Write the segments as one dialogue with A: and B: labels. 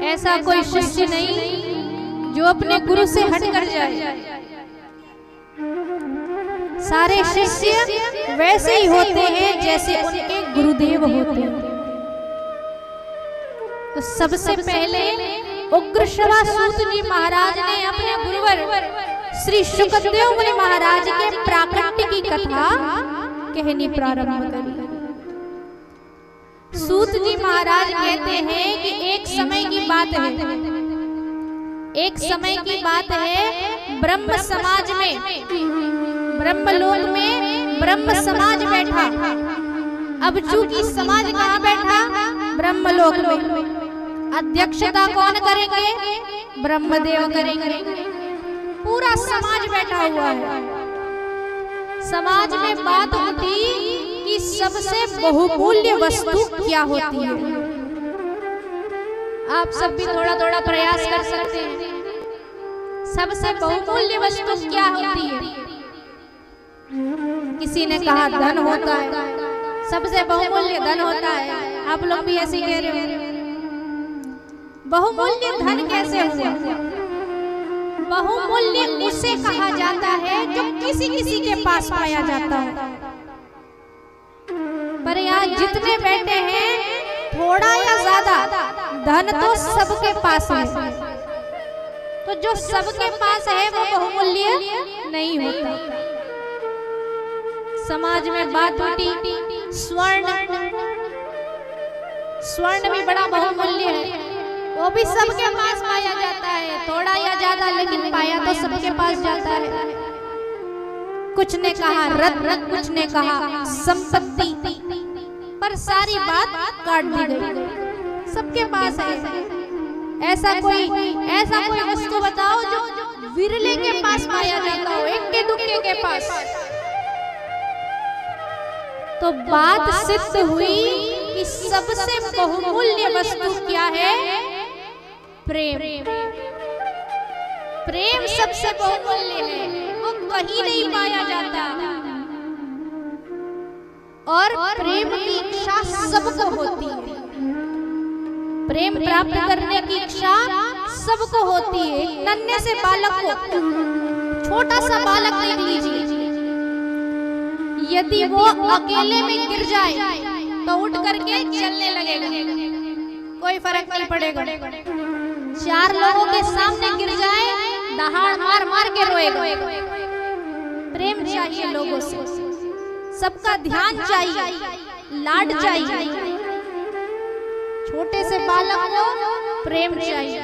A: ऐसा कोई शिष्य नहीं जो अपने गुरु से हटकर जाए। सारे शिष्य वैसे ही होते हैं जैसे उनके गुरुदेव होते हैं। तो सबसे पहले उग्रश्रवा सूत जी महाराज ने अपने गुरुवर श्री शुकदेव मुनि महाराज के प्राकट्य की कथा कहनी प्रारंभ करी। सूत जी महाराज कहते हैं कि एक समय की बात है, ब्रह्म समाज में, ब्रह्मलोक में ब्रह्म समाज बैठा। अब चूंकि समाज कहाँ बैठा? ब्रह्मलोक में। अध्यक्षता कौन करेंगे? ब्रह्मदेव करेंगे। पूरा समाज बैठा हुआ है। समाज में बात होती कि सबसे बहुमूल्य वस्तु क्या होती है। आप सब भी थोड़ा थोड़ा प्रयास कर सकते हैं। सबसे बहुमूल्य वस्तु क्या होती है? किसी ने कहा धन होता है। सबसे बहुमूल्य धन होता है। आप लोग भी ऐसे कह रहे हो। बहुमूल्य धन कैसे हुआ? बहुमूल्य उसे कहा जाता है जो किसी किसी के पास पाया जाता है। पर यहाँ जितने बैठे हैं, थोड़ा या ज्यादा धन तो सबके पास है। तो जो सबके पास है वो बहुमूल्य नहीं होता। समाज में बात उठी स्वर्ण भी बड़ा बहुमूल्य है। वो भी सबके पास पाया जाता है, थोड़ा या ज्यादा, लेकिन पाया तो सबके पास जाता है। कुछ ने कहा रत्न, कुछ ने कहा संपत्ति, पर सारी बात काट दी गई। सबके पास है। ऐसा कोई वस्तु बताओ जो विरले के पास पाया जाता हो, इक्के दुक्के के पास। तो बात सिद्ध हुई कि सबसे बहुमूल्य वस्तु क्या है? प्रेम। प्रेम सबसे बहुमूल्य है, वो कहीं नहीं पाया जाता। और प्रेम की इच्छा सबको होती है। प्रेम प्राप्त करने की इच्छा सबको होती है। नन्हे से बालक को, छोटा सा बालक देख लीजिए, यदि वो अकेले में गिर जाए तो उठ करके चलने लगेगा, कोई फर्क नहीं पड़ेगा। चार लोगों के सामने गिर जाए, दहाड़ मार मार के रोएगा। प्रेम चाहिए लोगों से, सबका ध्यान चाहिए, लाड चाहिए। छोटे से बालक को प्रेम चाहिए।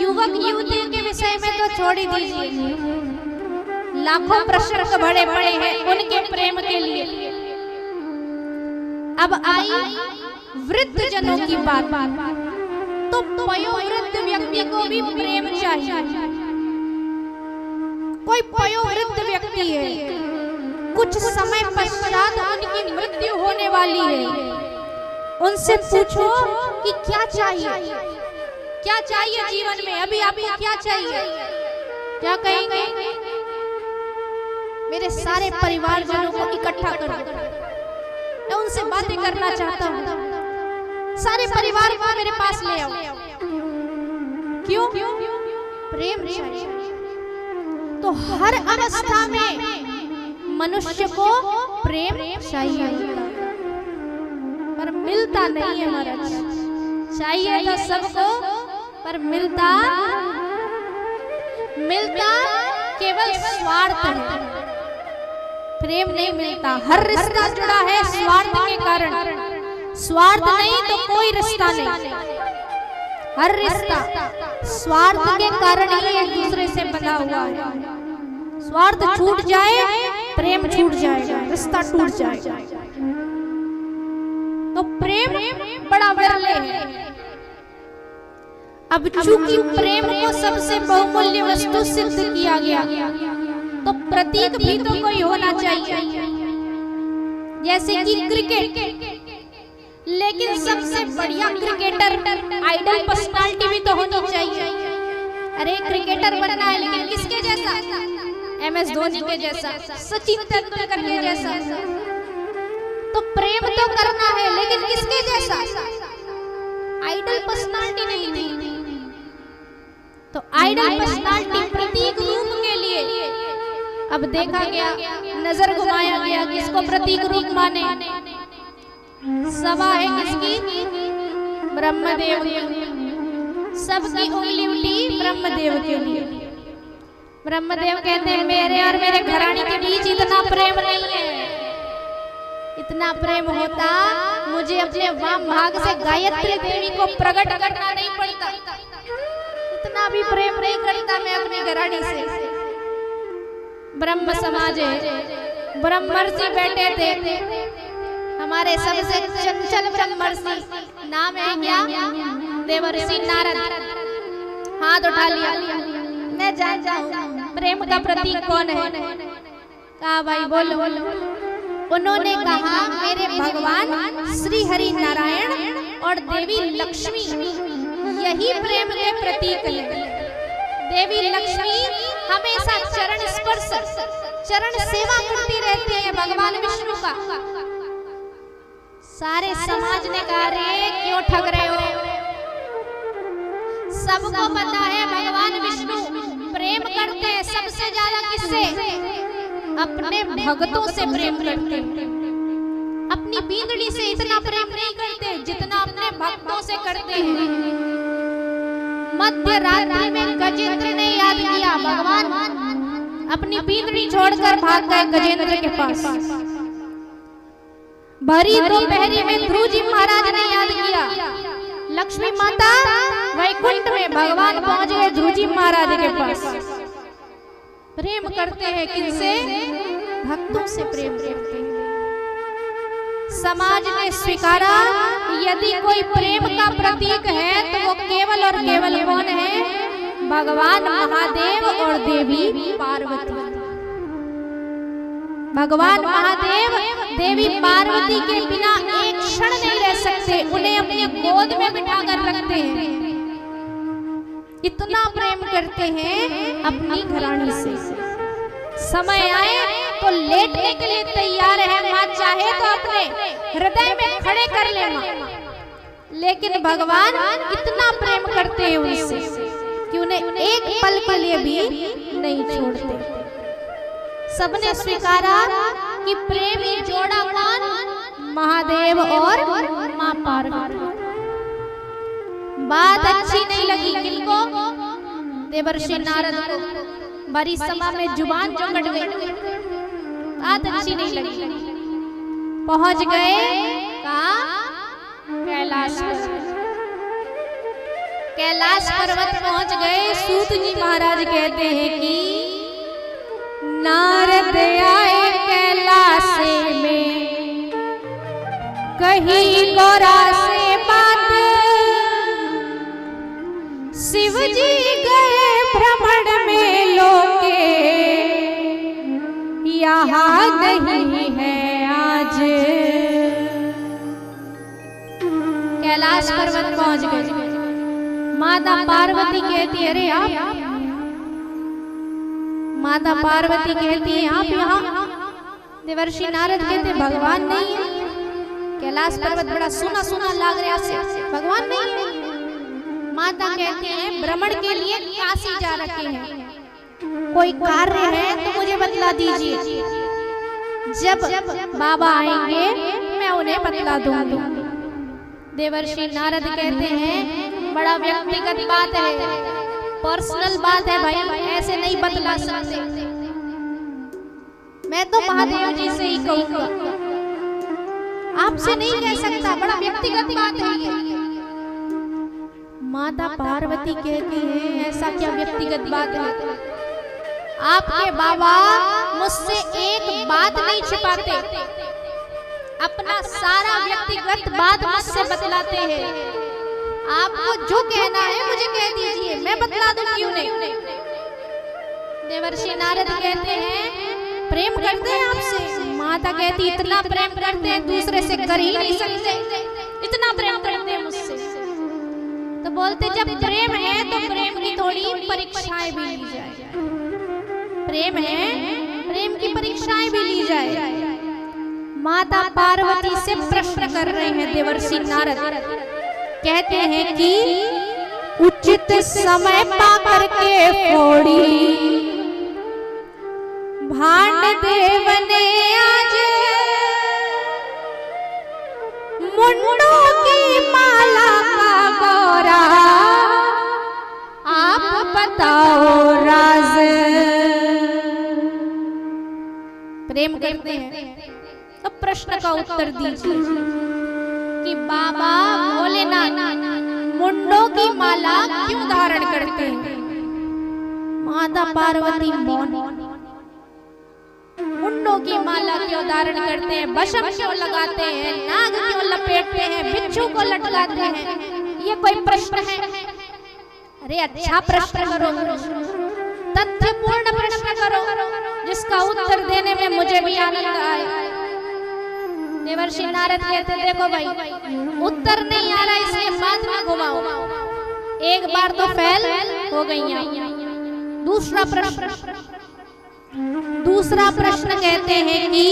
A: युवक युवतियों के विषय में तो छोड़ ही दीजिए, लाखों प्रश्न भरे पड़े हैं उनके प्रेम के लिए। अब आई वृद्ध जनों की बात। तो वयोवृद्ध व्यक्ति को भी प्रेम चाहिए। कोई वयोवृद्ध व्यक्ति है, कुछ समय पश्चात उनकी मृत्यु होने वाली है। उनसे पूछो कि क्या चाहिए, क्या चाहिए जीवन में, अभी आपको क्या चाहिए? क्या कहेंगे? मेरे सारे परिवारजनों को इकट्ठा करो, मैं उनसे बातें करना चाहता हूँ। सारे परिवार को मेरे पास ले आओ। क्यों? प्रेम चाहिए। तो हर अवस्था में मनुष्य को प्रेम चाहिए, पर मिलता नहीं है महाराज। चाहिए तो सबको, पर मिलता केवल स्वार्थ है। प्रेम नहीं मिलता। हर रिश्ता जुड़ा है स्वार्थ के कारण। स्वार्थ नहीं तो कोई रिश्ता नहीं। हर रिश्ता स्वार्थ के कारण ही एक दूसरे से बंधा हुआ है। स्वार्थ छूट जाए, प्रेम छूट जाएगा, रिश्ता टूट जाएगा। तो प्रेम बड़ा विरले है। अब चूंकि प्रेम को सबसे बहुमूल्य वस्तु सिद्ध किया गया, तो प्रतीक भी तो कोई होना चाहिए। जैसे कि क्रिकेट, लेकिन सबसे बढ़िया क्रिकेटर, आइडल पर्सनालिटी भी तो होनी चाहिए। अरे क्रिकेटर बनना है, लेकिन किसके जैसा? MS धोनी के जैसा, सचिन तेंदुलकर के जैसा। तो प्रेम तो करना है, लेकिन किसके जैसा? आइडल पर्सनालिटी नहीं थी। तो आइडल पर्सनालिटी प्रतीक रूप के लिए अब देखा गया, नजर घुमाया गया किसको प्रतीक रूप माने। सभा है किसकी? ब्रह्मदेव की। सबकी उंगली उठी ब्रह्मदेव के लिए। ब्रह्मदेव कहते हैं मेरे और मेरे घराने के बीच इतना प्रेम नहीं है। इतना प्रेम होता मुझे अपने वाम भाग से गायत्री देवी को प्रकट करना नहीं पड़ता। इतना भी प्रेम नहीं करता मैं अपनी घरानी से। ब्रह्म समाज है, ब्रह्मर्षि बैठे थे, हमारे सबसे चंचल ब्रह्मर्षि, नाम है क्या? देवर्षि नारद। हाथ उठा लिया, मैं जानता हूँ प्रेम का प्रतीक कौन है। कहा भाई बोलो। उन्होंने कहा मेरे भगवान श्री हरि नारायण और देवी लक्ष्मी यही प्रेम के प्रतीक है। देवी लक्ष्मी हमेशा चरण स्पर्श, चरण सेवा करती रहती है भगवान विष्णु का। सारे समाज ने कहा रे क्यों ठग रहे हो? सबको पता है भगवान विष्णु प्रेम करते हैं सबसे ज्यादा किससे? अपने भक्तों से प्रेम करते हैं। अपनी बींदड़ी से इतना प्रेम नहीं करते जितना अपने भक्तों से करते हैं। मध्य रात्रि में गजेंद्र ने याद किया, भगवान अपनी बींदड़ी छोड़कर भाग गए गजेंद्र के पास। भरी दोपहरी में ध्रुव जी महाराज ने याद किया, लक्ष्मी माता वैकुंठ में भगवान पहुंच गए ध्रुव जी महाराज के पास। प्रेम करते हैं किनसे? भक्तों से प्रेम करते हैं। समाज ने स्वीकारा यदि कोई प्रेम का प्रतीक है तो वो केवल और केवल कौन है? भगवान महादेव और देवी पार्वती। भगवान महादेव देवी पार्वती के बिना एक क्षण नहीं रह सकते, उन्हें अपनी गोद में बिठाकर रखते हैं। इतना प्रेम करते हैं अपनी घरानी से। समय आए तो लेटने के लिए तैयार है, मां चाहे तो अपने हृदय में खड़े कर ले मां। लेकिन भगवान इतना प्रेम करते हैं उनसे कि उन्हें एक पल के लिए भी नहीं छोड़ते। सबने स्वीकारा कि प्रेमी जोड़ा कौन? महादेव और मां पार्वती। बात अच्छी नहीं लगी किनको? देवर्षि नारद को। बड़ी सभा में जुबान चौंकट गई, बात अच्छी नहीं लगी। पहुंच गए कहाँ? कैलाश। कैलाश पर्वत पहुंच गए। सूत जी महाराज कहते हैं कि नारद आए कैलाश में, कही गौरा से बात, शिव जी गए भ्रमण में लोके, यहाँ नहीं है आज। कैलाश पर्वत पहुंच गए। माता पार्वती कहती है अरे आप, माता पार्वती कहती है आप यहाँ? देवर्षि नारद कहते भगवान नहीं है। कैलाश पर्वत बड़ा सुना सुना लग रहा से, भगवान नहीं है। माता कहती है भ्रमण के लिए काशी जा रखे हैं, कोई कार्य है तो मुझे बतला दीजिए, जब बाबा आएंगे मैं उन्हें बतला दूंगी। देवर्षि नारद कहते हैं बड़ा व्यक्तिगत बात है, पर्सनल बात है भाई, ऐसे नहीं बतला सकते। मैं तो महादेव जी से ही कहूंगा, आपसे नहीं कह सकता, बड़ा व्यक्तिगत बात है ये। माता पार्वती कहती है ऐसा क्या व्यक्तिगत बात है? आपके बाबा मुझसे एक बात नहीं छिपाते, अपना सारा व्यक्तिगत बात मुझसे बतलाते हैं। आपको जो कहना है मुझे कह दीजिए, मैं बतला दूं, क्यों नहीं। देवर्षि नारद कहते हैं प्रेम करते हैं आपसे। माता कहती इतना प्रेम करते हैं दूसरे से कर ही नहीं सकते, इतना प्रेम करते हैं मुझसे। तो बोलते जब प्रेम है तो प्रेम की थोड़ी परीक्षाएं भी ली जाए। प्रेम है, प्रेम की परीक्षाएं भी ली जाए। माता पार्वती से प्रश्न कर रहे हैं देवर्षि नारद कहते हैं कि उचित समय पा करके फोड़ी भांड देव ने आज मुंडों की माला का गौरा आप बताओ राज। प्रेम करते हैं तो प्रश्न का उत्तर दीजिए कि बाबा भोलेनाथ मुंडों की माला क्यों धारण करते हैं? माता पार्वती मौन मुंडों की माला क्यों धारण करते हैं? भस्म क्यों लगाते हैं? नाग क्यों लपेटते हैं? बिच्छू को लटकाते हैं? ये कोई प्रश्न है? अरे अच्छा प्रश्न करो, तथ्यपूर्ण प्रश्न करो जिसका उत्तर देने में मुझे भी आनंद आए। देवर्षि नारद कहते देखो भाई उत्तर नहीं आ रहा इसलिए बाद में घुमाओ, एक बार तो फेल हो गई। दूसरा प्रश्न कहते हैं कि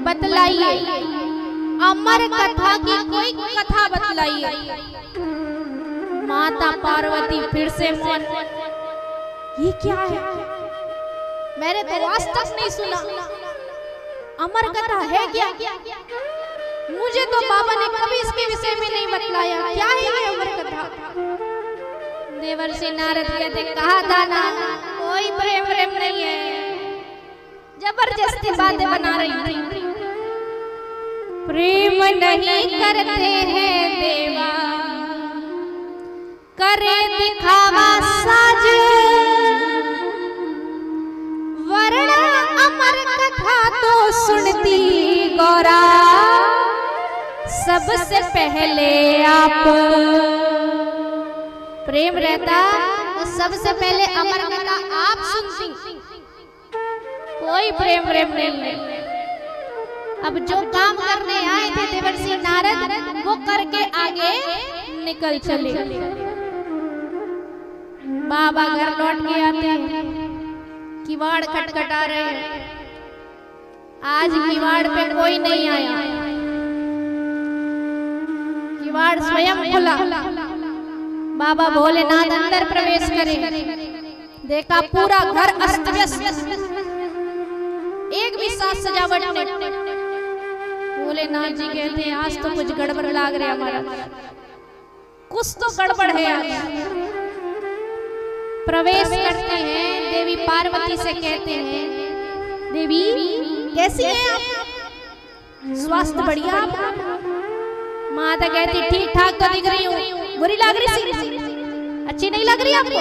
A: बतलाइए अमर कथा की कोई कथा बतलाइए। माता पार्वती फिर से मौन। ये क्या है? मैंने तो आज तक नहीं सुना। अमर कथा है क्या? मुझे तो बाबा ने कभी इसके विषय में नहीं बतलाया। क्या है ये अमर कथा? देवर्षि नारद कहते कहा था ना कोई प्रेम नहीं है, जबरदस्ती बातें बना रही थी। प्रेम नहीं करते हैं देवा करे दिखावा साज, वरना अमर कथा तो सुनती गौरा सबसे पहले आप। प्रेम रहता तो सबसे पहले अमर कथा आप सुनती। कोई प्रेम नहीं है। अब जो काम करने आए थे देवर्षि नारद वो करके आगे निकल चले। बाबा घर लौट के आते हैं, किवाड़ खटखटा रहे हैं। आज किवाड़ पे कोई नहीं आया, किवाड़ स्वयं खुला। बाबा भोलेनाथ अंदर प्रवेश करे, देखा पूरा घर अस्त व्यस्त, एक भी साज सजावट नहीं। भोलेनाथ जी कहते हैं आज तो कुछ गड़बड़ लाग रहा है, हमारा कुछ तो गड़बड़ है आज। प्रवेश करते हैं, देवी पार्वती से कहते हैं देवी कैसी है आप? स्वास्थ्य बढ़िया? माता कहती ठीक ठाक तो दिख रही हूँ। बुरी लग रही सी? अच्छी नहीं लग रही आपको?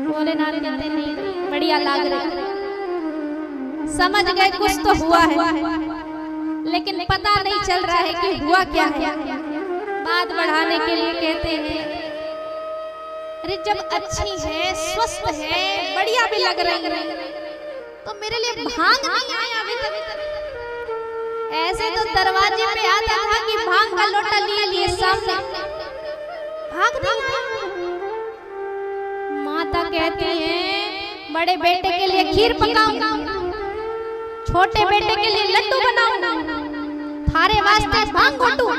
A: भोलेनाथ कहते नहीं बढ़िया लग रही। समझ गए कुछ तो हुआ है, लेकिन पता नहीं चल रहा है कि हुआ क्या है। बात बढ़ाने के लिए कहते हैं अरे जब अच्छी है, स्वस्थ है, बढ़िया भी लग रही है तो मेरे लिए भांग नहीं आया अभी तक। ऐसे तो दरवाजे पे आता था कि भांग का लोटा लिए सामने, भांग नहीं आया। माता कहती है बड़े बेटे के लिए खीर पकाऊं, छोटे बेटे के लिए लड्डू बनाऊं, थारे वास्ते भांग घोटूं।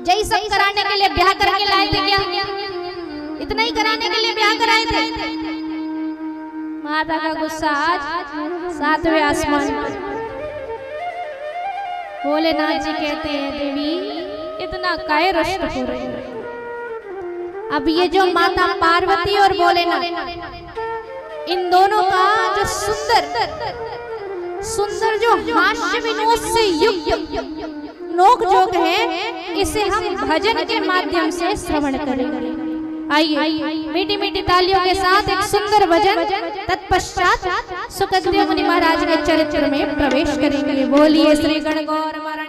A: जय सब कराने के लिए ब्याह करके लाए थे क्या? इतना ही कराने के लिए ब्याह कराए थे? माता का गुस्सा आज सातवें आसमान पर। भोलेनाथ जी कहते हैं देवी इतना काहे रुष्ट हो रही है? अब ये जो माता पार्वती और भोलेनाथ इन दोनों का जो सुंदर जो हास्य विनोद से युक्त नोक जोक है, इसे हम भजन के माध्यम से श्रवण करेंगे। आइए मीठी मीठी तालियों के साथ एक सुंदर भजन, तत्पश्चात सुखदेव मुनि महाराज के चरित्र में प्रवेश करेंगे। बोलिए श्री गणगौर महाराज।